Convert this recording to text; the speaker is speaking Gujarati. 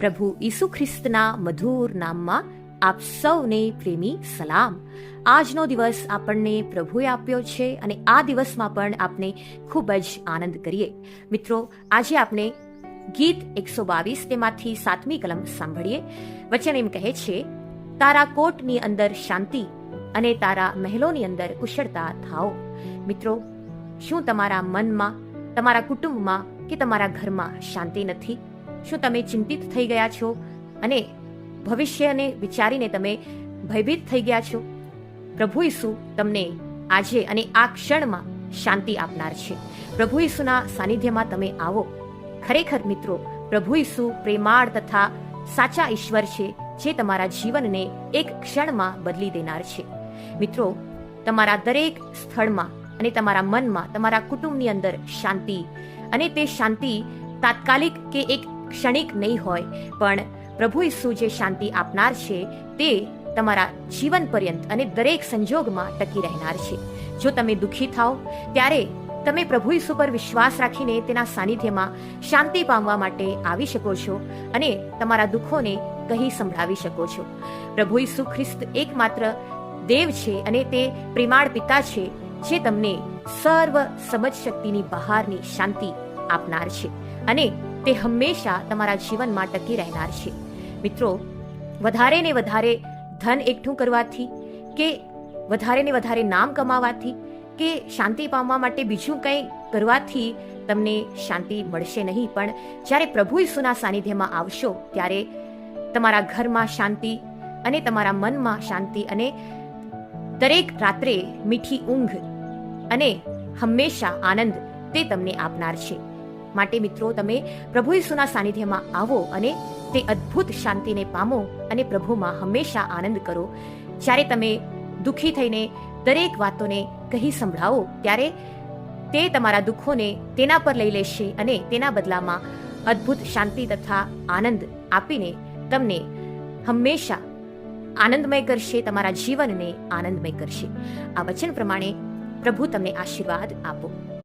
પ્રભુ ઈસુ ખ્રિસ્તના મધુર નામમાં આપ સૌને પ્રેમી સલામ. આજનો દિવસ આપણને પ્રભુએ આપ્યો છે અને આ દિવસમાં પણ આપણે ખૂબ જ આનંદ કરીએ. મિત્રો, આજે આપણે ગીત 122 તેમાંથી 7મી કલમ સાંભળીએ. વચન એમ કહે છે, તારા કોટની અંદર શાંતિ અને તારા મહેલોની અંદર કુશળતા થાઓ. મિત્રો, શું તમારા મનમાં, તમારા કુટુંબમાં કે તમારા ઘરમાં શાંતિ નથી? શું તમે ચિંતિત થઈ ગયા છો અને ભવિષ્યને વિચારીને તમે ભયભીત થઈ ગયા છો? પ્રભુ ઈસુ તમને આજે અને આ ક્ષણમાં શાંતિ આપનાર છે. પ્રભુ ઈસુના સાનિધ્યમાં તમે આવો. ખરેખર મિત્રો, પ્રભુ ઈસુ પ્રેમાળ તથા સાચા ઈશ્વર છે, જે તમારા જીવનને એક ક્ષણમાં બદલી દેનાર છે. મિત્રો, તમારા દરેક સ્થળમાં અને તમારા મનમાં, તમારા કુટુંબની અંદર શાંતિ, અને તે શાંતિ તાત્કાલિક કે એક ક્ષણિક નહીં હોય, પણ પ્રભુ ઈસુ જે શાંતિ આપનાર છે તે તમારા જીવન પર્યંત અને દરેક સંજોગમાં ટકી રહેનાર છે. જો તમે દુઃખી થાઓ ત્યારે તમે પ્રભુ ઈસુ પર વિશ્વાસ રાખીને તેના સાનિધ્યમાં શાંતિ પામવા માટે આવી શકો છો અને તમારા દુઃખોને કહી સંભળાવી શકો છો. પ્રભુ ઈસુ ખ્રિસ્ત એકમાત્ર દેવ છે અને તે પ્રેમાળ પિતા છે, જે તમને સર્વ સમજ શક્તિની બહારની શાંતિ આપનાર છે અને તે હંમેશા તમારા જીવનમાં ટકી રહેનાર છે. મિત્રો, વધારે ને વધારે ધન એકઠું કરવાથી કે વધારે ને વધારે નામ કમાવાથી કે શાંતિ પામવા માટે બીજું કંઈ કરવાથી તમને શાંતિ મળશે નહીં. પણ જ્યારે પ્રભુ ઈસુના સાનિધ્યમાં આવશો ત્યારે તમારા ઘરમાં શાંતિ અને તમારા મનમાં શાંતિ અને દરેક રાત્રે મીઠી ઊંઘ અને હંમેશા આનંદ તે તમને આપનાર છે. માટે મિત્રો, તમે પ્રભુ ઈસુના સાનિધ્યમાં આવો અને તે અદ્ભુત શાંતિને પામો અને પ્રભુમાં હંમેશા આનંદ કરો. જ્યારે તમે દુઃખી થઈને દરેક વાતોને કહી સંભળાવો ત્યારે તે તમારા દુઃખોને તેના પર લઈ લેશે અને તેના બદલામાં અદ્ભુત શાંતિ તથા આનંદ આપીને તમને હંમેશા આનંદમય કરશે, તમારા જીવનને આનંદમય કરશે. આ વચન પ્રમાણે પ્રભુ તમને આશીર્વાદ આપો.